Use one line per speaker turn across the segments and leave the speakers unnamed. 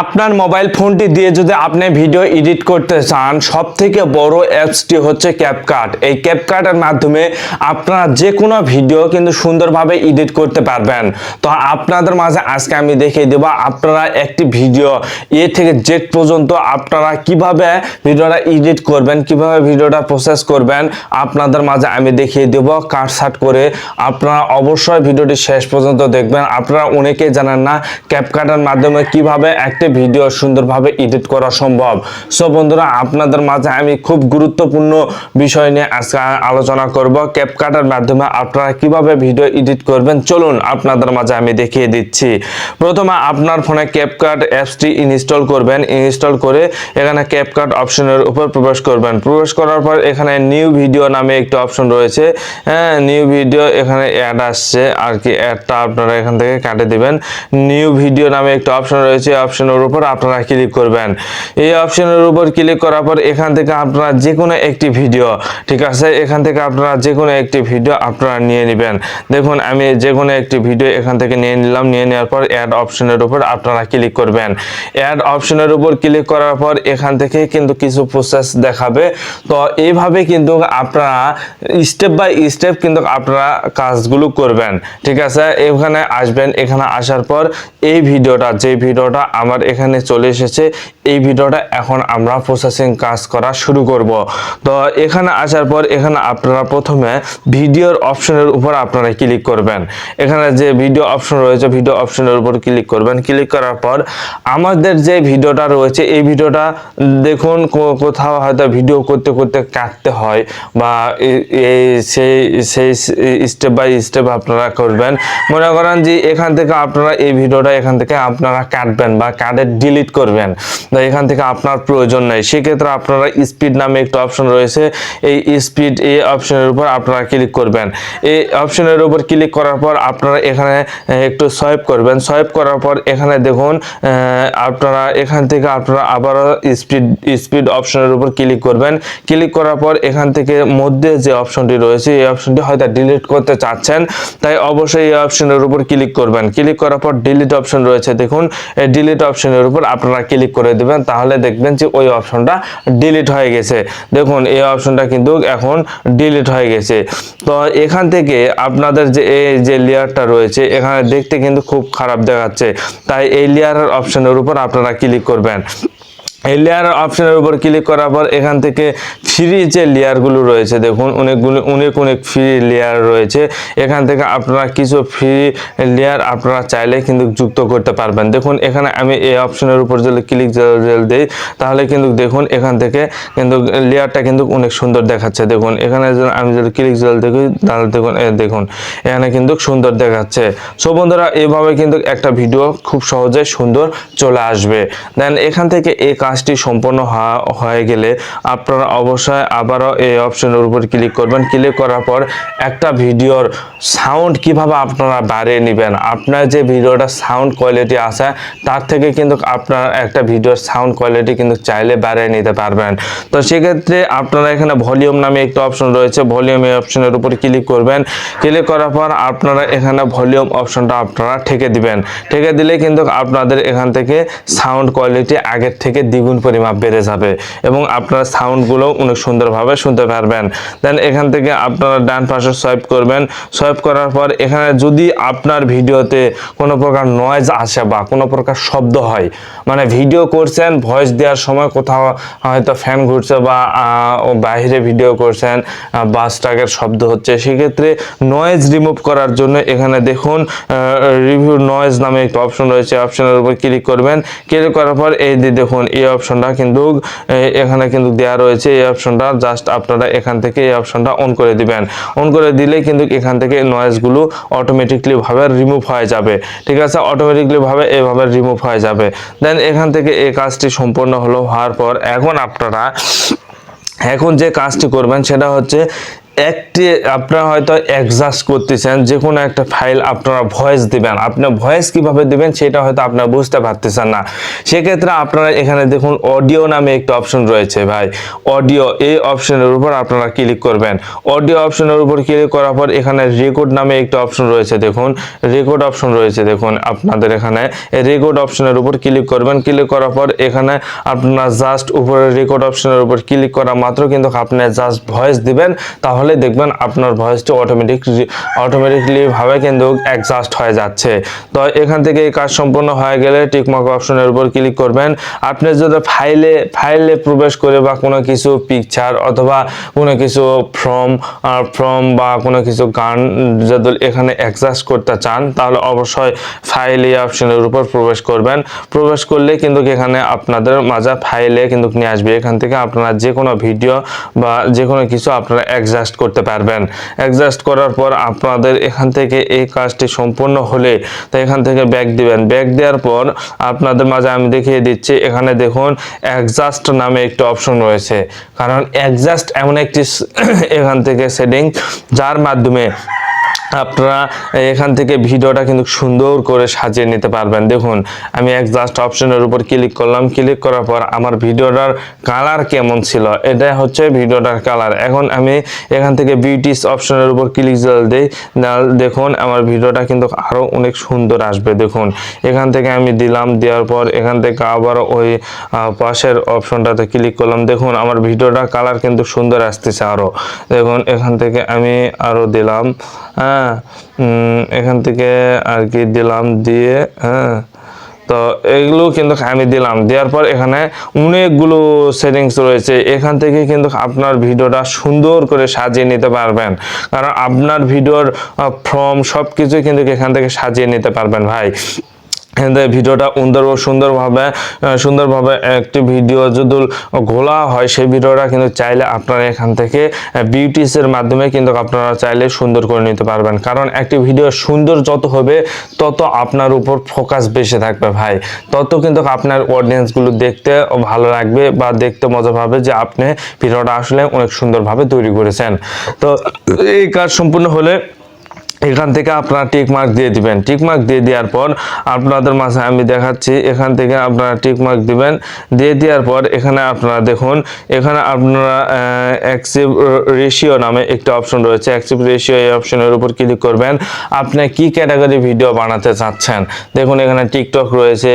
আপনার মোবাইল ফোনটি দিয়ে যদি আপনি ভিডিও এডিট করতে চান, সবথেকে বড় অ্যাপসটি হচ্ছে ক্যাপকাট। এই ক্যাপকাটের মাধ্যমে আপনারা যে কোনো ভিডিও কিন্তু সুন্দরভাবে এডিট করতে পারবেন। তো আপনাদের মাঝে আজকে আমি দেখিয়ে দেব আপনারা একটি ভিডিও এ থেকে জেড পর্যন্ত আপনারা কিভাবে ভিডিওটা এডিট করবেন, কিভাবে ভিডিওটা প্রসেস করবেন আপনাদের মাঝে আমি দেখিয়ে দেব কাট ছাট করে। আপনারা অবশ্যই ভিডিওটি শেষ পর্যন্ত দেখবেন। আপনারা অনেকেই জানেন না ক্যাপকাটের মাধ্যমে কিভাবে একটি ভিডিও সুন্দরভাবে এডিট করা সম্ভব। সো বন্ধুরা, আপনাদের মাঝে আমি খুব গুরুত্বপূর্ণ বিষয় নিয়ে আজকে আলোচনা করব। ক্যাপকাটের মাধ্যমে আপনারা কিভাবে ভিডিও এডিট করবেন চলুন আপনাদের মাঝে আমি দেখিয়ে দিচ্ছি। প্রথমে আপনার ফোনে ক্যাপকাট অ্যাপসটি ইনস্টল করবেন। ইনস্টল করে এখানে ক্যাপকাট অপশনের উপর প্রবেশ করবেন। প্রবেশ করার পর এখানে নিউ ভিডিও নামে একটি অপশন রয়েছে। নিউ ভিডিও এখানে অ্যাড আসছে আর কি, অ্যাডটা আপনারা এখান থেকে কাটে দিবেন। নিউ ভিডিও নামে একটা অপশন রয়েছে, অপশনের উপর আপনারা ক্লিক করবেন। এই অপশনের উপর ক্লিক করার পর এখান থেকে আপনারা যে কোনো একটি ভিডিও, ঠিক আছে, এখান থেকে আপনারা যে কোনো একটি ভিডিও আপনারা নিয়ে নেবেন। দেখুন আমি যে কোনো একটি ভিডিও এখান থেকে নিয়ে নিলাম। নিয়ে নেওয়ার পর অ্যাড অপশনের উপর আপনারা ক্লিক করবেন। অ্যাড অপশনের উপর ক্লিক করার পর এখান থেকে কিন্তু কিছু প্রসেস দেখাবে। তো এইভাবে কিন্তু আপনারা স্টেপ বাই স্টেপ কিন্তু আপনারা কাজগুলো করবেন, ঠিক আছে। এখানে আসবেন, এখানে আসার পর এই ভিডিওটা, যে ভিডিওটা আমার এখানে চলে এসেছে, এই ভিডিওটা এখন আমরা প্রসেসিং কাজ করা শুরু করব। তো এখানে আসার পর এখানে আপনারা প্রথমে ভিডিওর অপশনের উপর আপনারা ক্লিক করবেন। এখানে যে ভিডিও অপশন রয়েছে, ভিডিও অপশনের উপর ক্লিক করবেন। ক্লিক করার পর আমাদের যে ভিডিওটা রয়েছে এই ভিডিওটা দেখুন কোথাও হয়তো ভিডিও করতে করতে কাটতে হয় বা সেই স্টেপ বাই স্টেপ আপনারা করবেন। মনে করেন যে এখান থেকে আপনারা এই ভিডিওটা এখান থেকে আপনারা কাটবেন বা কাটে ডিলিট করবেন, এখান থেকে আপনার প্রয়োজন নেই। সেক্ষেত্রে আপনারা স্পিড নামে একটা অপশন রয়েছে, এই স্পিড এই অপশনের উপর আপনারা ক্লিক করবেন। এই অপশনের উপর ক্লিক করার পর আপনারা এখানে একটু সোয়াইপ করবেন। সোয়াইপ করার পর এখানে দেখুন আপনারা এখান থেকে আপনারা আবারও স্পিড অপশনের উপর ক্লিক করবেন। ক্লিক করার পর এখান থেকে মধ্যে যে অপশনটি রয়েছে এই অপশনটি হয়তো ডিলিট করতে চাচ্ছেন, তাই অবশ্যই এই অপশনের উপর ক্লিক করবেন। ক্লিক করার পর ডিলিট অপশন রয়েছে, দেখুন এই ডিলিট অপশনের উপর আপনারা ক্লিক করে দিবেন। তাহলে দেখবেন যে ওই অপশনটা ডিলিট হয়ে গেছে। দেখুন এই অপশনটা কিন্তু এখন ডিলিট হয়ে গেছে। তো এখান থেকে আপনাদের যে এই যে লেয়ারটা রয়েছে এখানে দেখতে কিন্তু খুব খারাপ দেখাচ্ছে, তাই এই লেয়ারের অপশনের উপর আপনারা ক্লিক করবেন। এই লেয়ার অপশনের উপর ক্লিক করার পর এখান থেকে ফ্রি যে লেয়ারগুলো রয়েছে, দেখুন অনেক ফ্রি লেয়ার রয়েছে। এখান থেকে আপনারা কিছু ফ্রি লেয়ার আপনারা চাইলে কিন্তু যুক্ত করতে পারবেন। দেখুন এখানে আমি এই অপশনের উপর যদি ক্লিক দিই তাহলে কিন্তু দেখুন এখান থেকে কিন্তু লেয়ারটা কিন্তু অনেক সুন্দর দেখাচ্ছে। দেখুন এখানে আমি যদি ক্লিক দেখি তাহলে দেখুন এখানে কিন্তু সুন্দর দেখাচ্ছে। সো বন্ধুরা, এইভাবে কিন্তু একটা ভিডিও খুব সহজে সুন্দর চলে আসবে। দেন এখান থেকে এই কাজটি সম্পন্ন হয়ে গেলে আপনারা অবশ্যই আবারও এই অপশনের উপর ক্লিক করবেন। ক্লিক করার পর একটা ভিডিওর সাউন্ড কিভাবে আপনারা বাড়িয়ে নেবেন, আপনার যে ভিডিওটা সাউন্ড কোয়ালিটি আছে তার থেকে কিন্তু আপনার একটা ভিডিওর সাউন্ড কোয়ালিটি কিন্তু চাইলে বাড়িয়ে নিতে পারবেন। তো সেক্ষেত্রে আপনারা এখানে ভলিউম নামে একটা অপশন রয়েছে, ভলিউম এই অপশনের উপর ক্লিক করবেন। ক্লিক করার পর আপনারা এখানে ভলিউম অপশনটা আপনারা ঠেকে দিবেন। ঠেকে দিলে কিন্তু আপনাদের এখান থেকে সাউন্ড কোয়ালিটি আগের থেকে দ্বিগুণ পরিমাপ বেড়ে যাবে এবং আপনারা সাউন্ডগুলো অনেক সুন্দরভাবে শুনতে পারবেন। দেন এখান থেকে আপনারা ডান পাশে সোয়াইপ করবেন। সোয়াইপ করার পর এখানে যদি আপনার ভিডিওতে কোনো প্রকার নয়েজ আসে বা কোনো প্রকার শব্দ হয়, মানে ভিডিও করছেন ভয়েস দেওয়ার সময় কোথাও হয়তো ফ্যান ঘুরছে বা বাইরে ভিডিও করছেন বাস ট্রাকের শব্দ হচ্ছে, সেক্ষেত্রে নয়েজ রিমুভ করার জন্য এখানে দেখুন রিভিউ নয়েজ নামে একটা অপশন রয়েছে, অপশনের উপর ক্লিক করবেন। ক্লিক করার পর এই দেখুন এই অপশনটা কিন্তু এখানে কিন্তু দেওয়া রয়েছে। এই অপশনটা জাস্ট আপনারা এখান থেকে এই অপশনটা অন করে দিবেন। অন করে দিলে কিন্তু এখান থেকে নয়েজগুলো অটোমেটিকলি ভাবে রিমুভ হয়ে যাবে, ঠিক আছে, অটোমেটিকলি ভাবে এইভাবে রিমুভ হয়ে যাবে। দেন এখান থেকে এই কাজটি সম্পূর্ণ হওয়ার পর এখন আপনারা যে কাজটি করবেন সেটা হচ্ছে একটি আপনারা হয়তো অ্যাডজাস্ট করতেছেন, যে কোনো একটা ফাইল আপনারা ভয়েস দিবেন, আপনি ভয়েস কিভাবে দিবেন সেটা হয়তো আপনারা বুঝতে পারতেছেন না। সেক্ষেত্রে আপনারা এখানে দেখুন অডিও নামে একটা অপশন রয়েছে ভাই, অডিও, এই অপশনের উপর আপনারা ক্লিক করবেন। অডিও অপশনের উপর ক্লিক করার পর এখানে রেকর্ড নামে একটা অপশন রয়েছে, দেখুন রেকর্ড অপশন রয়েছে, দেখুন আপনাদের এখানে রেকর্ড অপশনের উপর ক্লিক করবেন। ক্লিক করার পর এখানে আপনারা জাস্ট উপরে রেকর্ড অপশনের উপর ক্লিক করা মাত্র কিন্তু আপনি জাস্ট ভয়েস দিবেন, তাহলে দেখবেন আপনার ভয়েসটি অটোমেটিকলি ভাবে কিন্তু অ্যাডজাস্ট হয়ে যাচ্ছে। তো এখান থেকে এই কাজ সম্পূর্ণ হয়ে গেলে টিকমার্ক অপশনের উপর ক্লিক করবেন। আপনি যদি ফাইলে প্রবেশ করে বা কোনো কিছু পিকচার অথবা কোনো কিছু ফর্ম বা কোনো কিছু গান যদি এখানে অ্যাডজাস্ট করতে চান, তাহলে অবশ্যই ফাইল এই অপশনের উপর প্রবেশ করবেন। প্রবেশ করলে কিন্তু এখানে আপনাদের মাঝে ফাইলে কিন্তু নিয়ে আসবে। এখান থেকে আপনারা যে কোনো ভিডিও বা যে কোনো কিছু আপনারা অ্যাডজাস্ট করতে পারবেন। অ্যাডজাস্ট করার পর আপনাদের এখান থেকে এই কাজটি সম্পূর্ণ হলে তো এখান থেকে ব্যাক দিবেন। ব্যাক দেওয়ার পর আপনাদের মাঝে আমি দেখিয়ে দিচ্ছি, এখানে দেখুন অ্যাডজাস্ট নামে একটা অপশন রয়েছে। কারণ অ্যাডজাস্ট এমন একটি এখান থেকে সেটিং যার মাধ্যমে আপনারা এখান থেকে ভিডিওটা কিন্তু সুন্দর করে সাজিয়ে নিতে পারবেন। দেখুন আমি অ্যাডজাস্ট অপশনের উপর ক্লিক করলাম। ক্লিক করার পর আমার ভিডিওটার কালার কেমন ছিল, এটা হচ্ছে ভিডিওটার কালার। এখন আমি এখান থেকে বিউটিস অপশনের উপর ক্লিক দিই, দেখুন আমার ভিডিওটা কিন্তু আরো অনেক সুন্দর আসবে। দেখুন এখান থেকে আমি দিলাম, দেওয়ার পর এখান থেকে আবার ওই পাশের অপশনটাতে ক্লিক করলাম। দেখুন আমার ভিডিওটা কালার কিন্তু সুন্দর আসতেছে আরো। দেখুন এখান থেকে আমি আরো দিলাম, এখান থেকে আর কি দিলাম, দিয়ে তো এগুলো কিন্তু আমি দিলাম। দেওয়ার পর এখানে অনেকগুলো সেটিংস রয়েছে, এখান থেকে কিন্তু আপনার ভিডিওটা সুন্দর করে সাজিয়ে নিতে পারবেন। কারণ আপনার ভিডিওর সব কিছুই কিন্তু এখান থেকে সাজিয়ে নিতে পারবেন ভাই। ভিডিওটা সুন্দরভাবে একটি ভিডিও যদি ঘোলা হয়, সেই ভিডিওটা কিন্তু চাইলে আপনারা এখান থেকে বিউটিসের মাধ্যমে কিন্তু আপনারা চাইলে সুন্দর করে নিতে পারবেন। কারণ একটি ভিডিও সুন্দর যত হবে তত আপনার উপর ফোকাস বেশি থাকবে ভাই, তত কিন্তু আপনার অডিয়েন্সগুলো দেখতে ভালো লাগবে বা দেখতে মজা পাবে যে আপনি ভিডিওটা আসলে অনেক সুন্দরভাবে তৈরি করেছেন। তো এই কাজ সম্পূর্ণ হলে এখান থেকে আপনারা টিক মার্ক দিয়ে দিবেন। টিক মার্ক দিয়ে দেওয়ার পর আপনাদের মাঝে আমি দেখাচ্ছি, এখান থেকে আপনারা টিক মার্ক দিবেন। দিয়ে দেওয়ার পর এখানে আপনারা দেখুন, এখানে আপনারা অ্যাকসেপ্ট রেশিও নামে একটা অপশন রয়েছে। অ্যাকসেপ্ট রেশিও এই অপশনের উপর ক্লিক করবেন। আপনি কি ক্যাটাগরি ভিডিও বানাতে চাচ্ছেন, দেখুন এখানে টিকটক রয়েছে,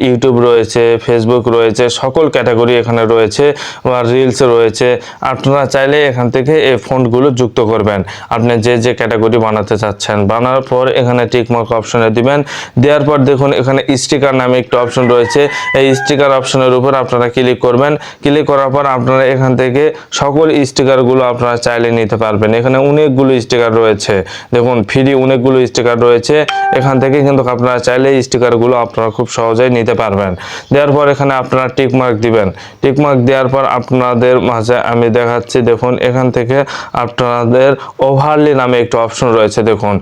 ইউটিউব রয়েছে, ফেসবুক রয়েছে, সকল ক্যাটাগরি এখানে রয়েছে, বা রিলস রয়েছে। আপনারা চাইলে এখান থেকে এই ফন্টগুলো যুক্ত করবেন আপনি যে ক্যাটাগরি বানাতে চাচ্ছেন। বানানোর পর এখানে টিক মার্ক অপশনে দিবেন। দেওয়ার পর দেখুন এখানে স্টিকার নামে একটা অপশন রয়েছে, এই স্টিকার অপশনের উপর আপনারা ক্লিক করবেন। ক্লিক করার পর আপনারা এখান থেকে সকল স্টিকারগুলো আপনারা চাইলে নিতে পারবেন। এখানে অনেকগুলো স্টিকার রয়েছে, দেখুন ফ্রি অনেকগুলো স্টিকার রয়েছে। এখান থেকে কিন্তু আপনারা চাইলে স্টিকারগুলো আপনারা খুব সহজেই নিতে পারবেন। দেওয়ার পর এখানে আপনারা টিক মার্ক দিবেন। টিক মার্ক দেওয়ার পর আপনাদের মাঝে আমি দেখাচ্ছি, দেখুন এখান থেকে আপনাদের ওভারলি নামে একটা অপশন রয়েছে। দেখুন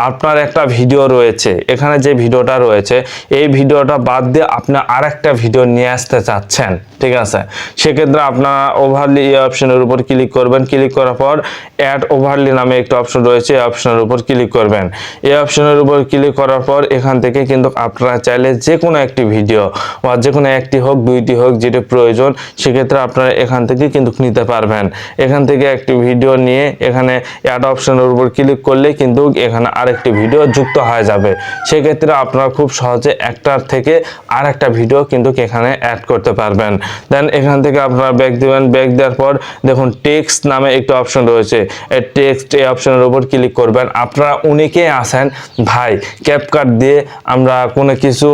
আপনার একটা ভিডিও রয়েছে, এখানে যে ভিডিওটা রয়েছে এই ভিডিওটা বাদ দিয়ে আপনি আরেকটা ভিডিও নিয়ে আসতে চাচ্ছেন, ঠিক আছে, সেক্ষেত্রে আপনারা ওভারলি এই অপশনের উপর ক্লিক করবেন। ক্লিক করার পর অ্যাড ওভারলি নামে একটা অপশন রয়েছে, এই অপশনের উপর ক্লিক করবেন। এই অপশনের উপর ক্লিক করার পর এখান থেকে কিন্তু আপনারা চাইলে যে কোনো একটি ভিডিও বা যে কোনো একটি হোক দুইটি হোক যেটা প্রয়োজন সেক্ষেত্রে আপনারা এখান থেকে কিন্তু নিতে পারবেন। এখান থেকে একটি ভিডিও নিয়ে এখানে অ্যাড অপশনের উপর ক্লিক করলে কিন্তু এখানে আরেকটি ভিডিও যুক্ত হয়ে যাবে। সেক্ষেত্রে আপনারা খুব সহজে একটার থেকে আরেকটা ভিডিও কিন্তু এখানে অ্যাড করতে পারবেন। দেন এখান থেকে আপনারা ব্যাক দিবেন। ব্যাক দেওয়ার পর দেখুন টেক্সট নামে একটা অপশন রয়েছে, এই টেক্সট এই অপশনের উপর ক্লিক করবেন। আপনারা অনেকেই আছেন ভাই ক্যাপকাট দিয়ে আমরা কোনো কিছু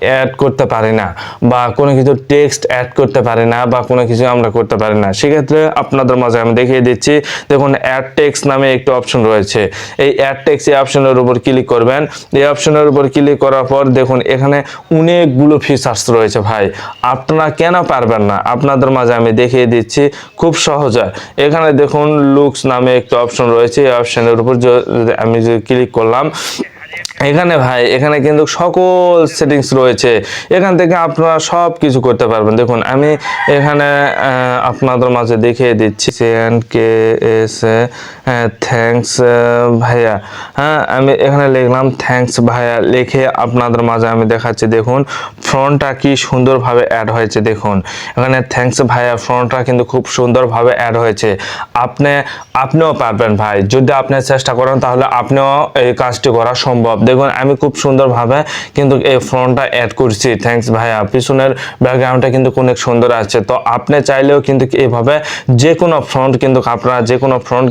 অ্যাড করতে পারি না বা কোনো কিছু টেক্সট অ্যাড করতে পারি না বা কোনো কিছু আমরা করতে পারি না, সেক্ষেত্রে আপনাদের মাঝে আমি দেখিয়ে দিচ্ছি। দেখুন অ্যাড টেক্সট নামে একটা অপশন রয়েছে, এই অ্যাড টেক্সট এই অপশনের উপর ক্লিক করবেন। এই অপশনের উপর ক্লিক করার পর দেখুন এখানে অনেকগুলো ফিচার্স রয়েছে ভাই, আপনারা কেন পারবেন না, আপনাদের মাঝে আমি দেখিয়ে দিচ্ছি খুব সহজে। এখানে দেখুন লুকস নামে একটা অপশন রয়েছে, এই অপশনের উপর আমি যে ক্লিক করলাম এখানে ভাই এখানে কিন্তু সকল সেটিংস রয়েছে, এখান থেকে আপনারা সব কিছু করতে পারবেন। দেখুন আমি এখানে আপনাদের মাঝে দেখিয়ে দিচ্ছি কে এস থ্যাঙ্কস ভাইয়া। হ্যাঁ, আমি এখানে লিখলাম থ্যাঙ্কস ভাইয়া, লিখে আপনাদের মাঝে আমি দেখাচ্ছি। দেখুন ফ্রন্টটা কি সুন্দরভাবে অ্যাড হয়েছে। দেখুন এখানে থ্যাঙ্কস ভাইয়া ফ্রন্টটা কিন্তু খুব সুন্দরভাবে অ্যাড হয়েছে। আপনিও পারবেন ভাই, যদি আপনি চেষ্টা করেন তাহলে আপনিও এই কাজটি করা সম্ভব। দেখুন আমি খুব সুন্দরভাবে কিন্তু এই ফ্রন্টটা অ্যাড করছি। থ্যাঙ্কস ভাইয়া, পিছনের ব্যাকগ্রাউন্ডটা কিন্তু অনেক সুন্দর আছে। তো আপনি চাইলেও কিন্তু এইভাবে যে কোনো ফ্রন্ট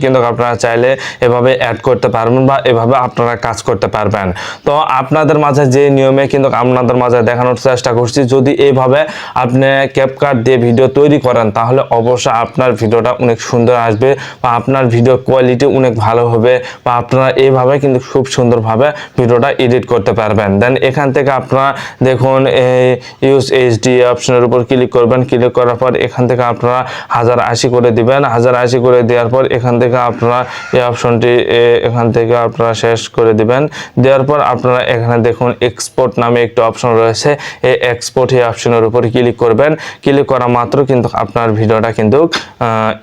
কিন্তু আপনারা চাইলে এভাবে অ্যাড করতে পারবেন বা এভাবে আপনারা কাজ করতে পারবেন। তো আপনাদের মাঝে যে নিয়মে কিন্তু আপনাদের মাঝে দেখানোর চেষ্টা করছি, যদি এইভাবে আপনি ক্যাপকাট দিয়ে ভিডিও তৈরি করেন তাহলে অবশ্যই আপনার ভিডিওটা অনেক সুন্দর আসবে বা আপনার ভিডিও কোয়ালিটি অনেক ভালো হবে, বা আপনারা এইভাবে কিন্তু খুব সুন্দরভাবে ভিডিওটা এডিট করতে পারবেন। দেন এখান থেকে আপনারা দেখুন ইউজ এইচডি অপশনের উপর ক্লিক করবেন। ক্লিক করার পর এখান থেকে আপনারা 1080 করে দিবেন। 1080 করে দেওয়ার পর এখান থেকে আপনারা এই অপশনটি এখান থেকে আপনারা শেষ করে দিবেন। দেওয়ার পর আপনারা এখানে দেখুন এক্সপোর্ট নামে একটি অপশন রয়েছে, এই এক্সপোর্ট এই অপশনের উপর ক্লিক করবেন। ক্লিক করা মাত্র কিন্তু আপনার ভিডিওটা কিন্তু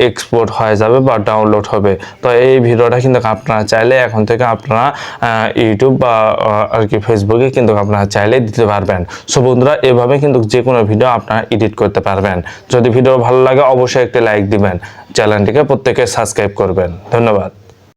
এক্সপোর্ট হয়ে যাবে বা ডাউনলোড হবে। তো এই ভিডিওটা কিন্তু আপনারা চাইলে এখন থেকে আপনারা ইউটিউব বা আর কি ফেসবুকে কিন্তু আপনারা চাইলে দিতে পারবেন। সো বন্ধুরা, এভাবে কিন্তু যে কোনো ভিডিও আপনারা এডিট করতে পারবেন। যদি ভিডিও ভালো লাগে অবশ্যই একটি লাইক দিবেন, চ্যানেলটিকে প্রত্যেকে সাবস্ক্রাইব করবেন। ধন্যবাদ।